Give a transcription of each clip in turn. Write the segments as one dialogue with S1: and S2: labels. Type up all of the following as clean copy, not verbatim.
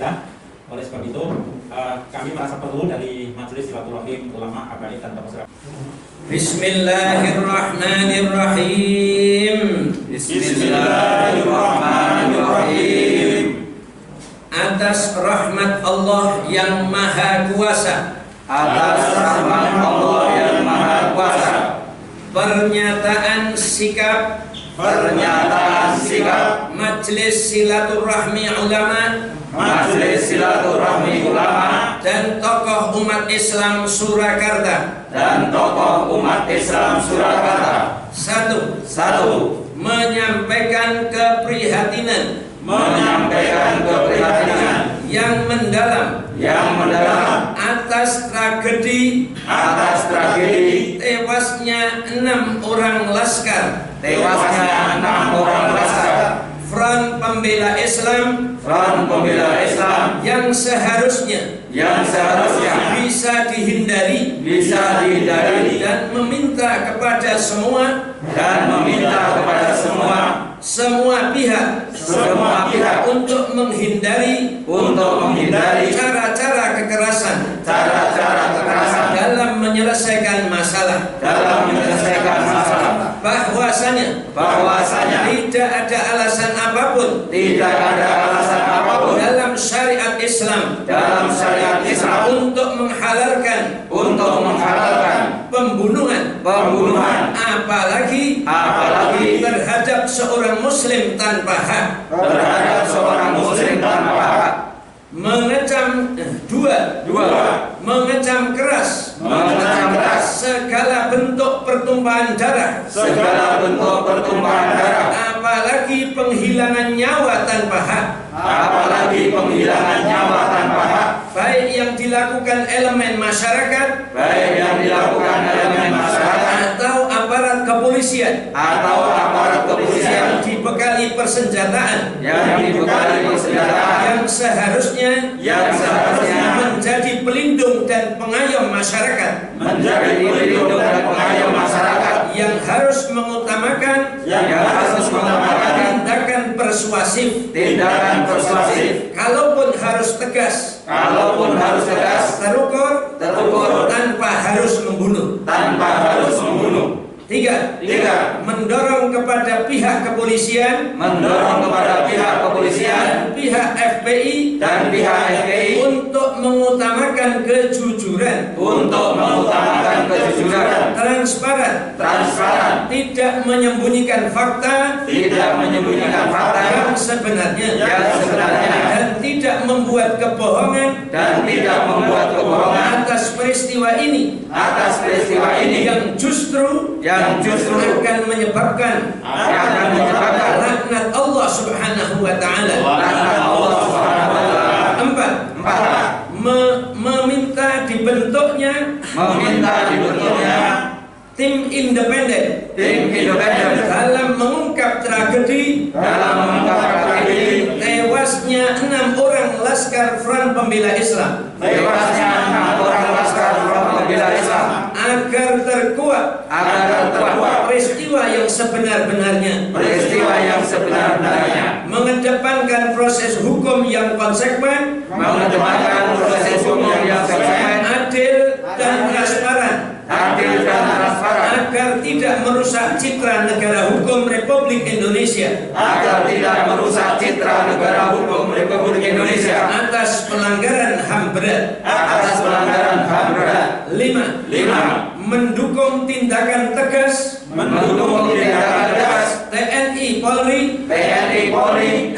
S1: kita. Oleh sebab itu kami merasa perlu dari Majelis Silaturahim Ulama Abadi dan Masyarakat.
S2: Bismillahirrahmanirrahim.
S3: Bismillahirrahmanirrahim.
S2: Atas rahmat Allah yang Maha Kuasa.
S3: Atas rahmat Allah yang Maha Kuasa.
S2: Pernyataan sikap Majelis Silaturahmi Ulama dan tokoh umat Islam Surakarta. Satu, menyampaikan keprihatinan yang mendalam atas tragedi tewasnya 6 orang laskar Front Pembela Islam yang seharusnya bisa dihindari dan meminta kepada semua pihak untuk menghindari cara-cara kekerasan dalam menyelesaikan masalah. Bahwasanya tidak ada alasan apapun dalam syariat Islam untuk menghalalkan pembunuhan apalagi terhadap seorang muslim tanpa hak. Mengecam keras segala bentuk pertumpahan darah apalagi penghilangan nyawa tanpa hak baik yang dilakukan elemen masyarakat atau aparat kepolisian yang dibekali persenjataan yang seharusnya menjadi pelindung dan pengayom masyarakat yang harus mengutamakan tindakan persuasif kalaupun harus tegas terukur tanpa harus membunuh. 3. Mendorong kepada pihak kepolisian dan pihak FPI untuk mengutamakan kejujuran, transparan, tidak menyembunyikan fakta yang sebenarnya dan tidak membuat kebohongan atas peristiwa ini yang justru akan menyebabkan laknat Allah Subhanahu wa taala. 4. Meminta dibentuknya tim independen dalam mengungkap tragedi tewasnya 6 orang laskar Front Pembela Islam agar terkuat peristiwa yang sebenar-benarnya, mengedepankan proses hukum yang konsekuen, adil dan transparan, agar tidak merusak citra negara hukum Republik Indonesia atas pelanggaran HAM berat. 5. Mendukung tindakan tegas TNI Polri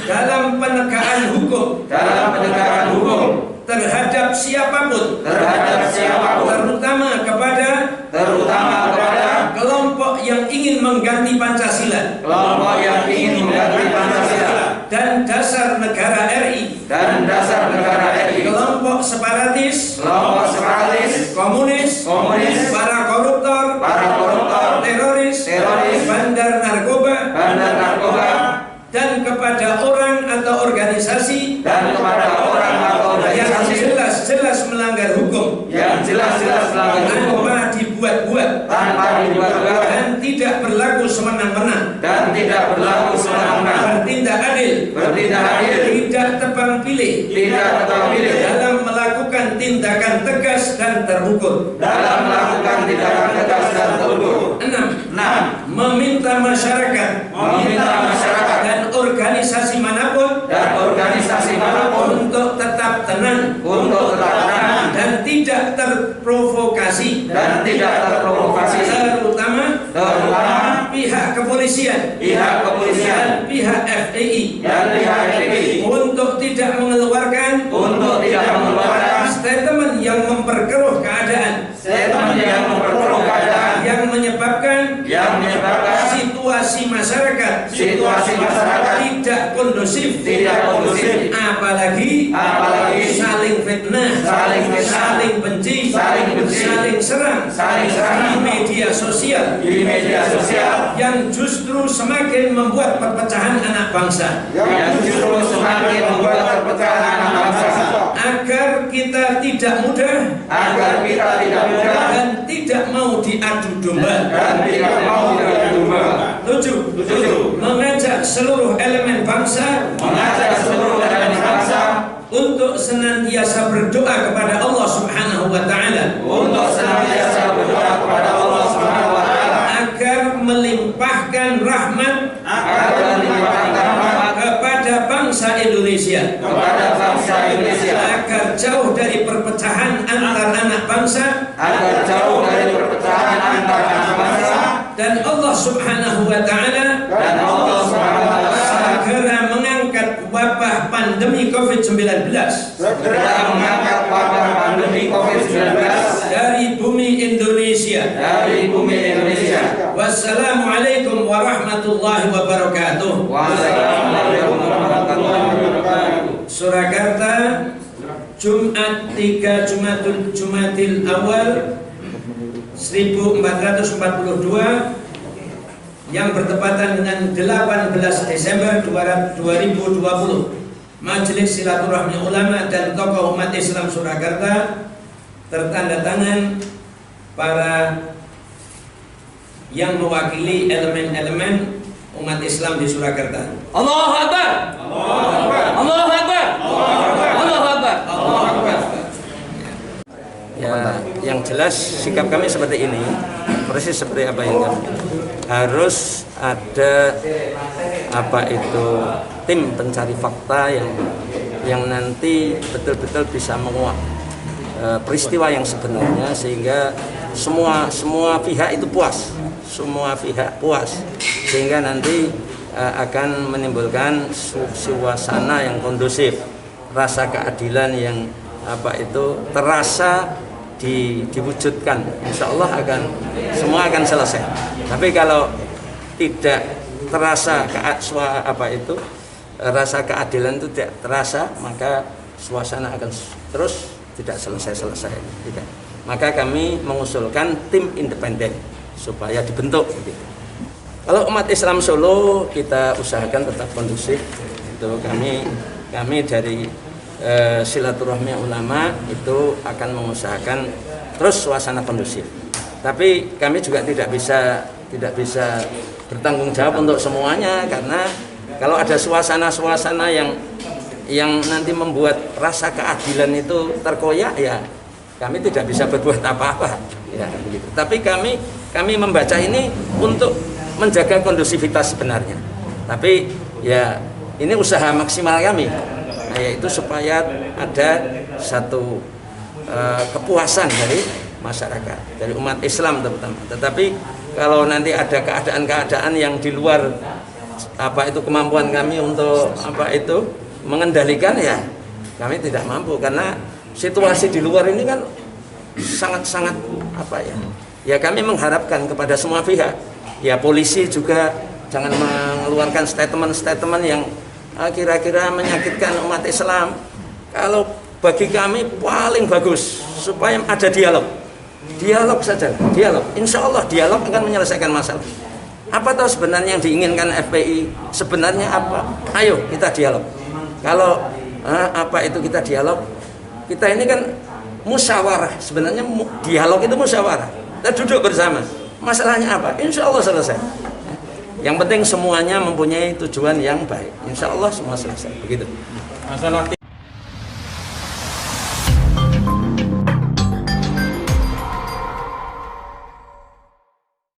S2: dalam penegakan hukum terhadap siapapun, terutama kepada kelompok yang ingin mengganti Pancasila dan dasar negara RI, kelompok separatis, komunis, para koruptor, teroris, bandar narkoba, dan kepada orang atau organisasi yang jelas-jelas melanggar hukum, tanpa dibuat-buat dan tidak berlaku semena-mena, bertindak adil, tidak tebang pilih,
S3: tidak terpilih
S2: dalam melakukan tindakan tegas dan terukur.
S3: dalam melakukan tindakan tegas dan terukur.
S2: 6.
S3: 6.
S2: Meminta masyarakat dan organisasi manapun untuk tetap tenang dan tidak terprovokasi, terutama pihak kepolisian dan pihak FPI untuk tidak mengeluarkan statement yang memperkeruh keadaan, yang menyebabkan situasi masyarakat tidak kondusif, apalagi saling fitnah, saling benci, saling serang di media sosial yang justru semakin membuat perpecahan anak bangsa. Agar kita tidak mudah dan tidak mau diadu domba. 7. Mengajak seluruh elemen bangsa untuk senantiasa berdoa kepada Allah Subhanahu wa taala, agar melimpahkan rahmat kepada bangsa Indonesia, agar jauh dari perpecahan antar anak bangsa, dan Allah Subhanahu wa taala segera mengangkat wabah pandemi COVID-19 dari bumi Indonesia. Wassalamualaikum warahmatullahi wabarakatuh. Surakarta, Jumat 3 Jumatil Awal 1442 yang bertepatan dengan 18 Desember 2020. Majelis Silaturahmi Ulama dan tokoh umat Islam Surakarta tertanda tangan para yang mewakili elemen-elemen umat Islam di Surakarta.
S3: Allahu Akbar. Allahu Akbar. Allahu Akbar.
S4: Ya, yang jelas sikap kami seperti ini, persis seperti apa yang kami harus ada tim pencari fakta yang nanti betul-betul bisa menguak peristiwa yang sebenarnya sehingga semua pihak itu puas, sehingga nanti akan menimbulkan suasana yang kondusif, rasa keadilan yang terasa diwujudkan. Insya Allah semua akan selesai. Tapi kalau tidak terasa rasa keadilan itu tidak terasa, maka suasana akan terus tidak selesai. Tidak. Maka kami mengusulkan tim independen supaya dibentuk. Gitu. Kalau umat Islam Solo kita usahakan tetap kondusif. Itu kami dari Silaturahmi Ulama itu akan mengusahakan terus suasana kondusif. Tapi kami juga tidak bisa bertanggung jawab untuk semuanya, karena kalau ada suasana yang nanti membuat rasa keadilan itu terkoyak, ya kami tidak bisa berbuat apa-apa. Ya, begitu. Tapi kami membaca ini untuk menjaga kondusivitas sebenarnya. Tapi ya ini usaha maksimal kami. Yaitu supaya ada satu kepuasan dari masyarakat, dari umat Islam terutama. Tetapi kalau nanti ada keadaan-keadaan yang di luar kemampuan kami untuk mengendalikan, ya kami tidak mampu, karena situasi di luar ini kan sangat ya kami mengharapkan kepada semua pihak, ya polisi juga jangan mengeluarkan statement yang kira-kira menyakitkan umat Islam. Kalau bagi kami paling bagus supaya ada dialog saja, insya Allah dialog akan menyelesaikan masalah. Apa tahu sebenarnya yang diinginkan FPI sebenarnya apa? Ayo kita dialog. Kalau kita dialog, kita ini kan musyawarah, sebenarnya dialog itu musyawarah. Kita duduk bersama, masalahnya apa? Insya Allah selesai. Yang penting semuanya mempunyai tujuan yang baik. Insya Allah semua selesai. Begitu.
S1: Masalah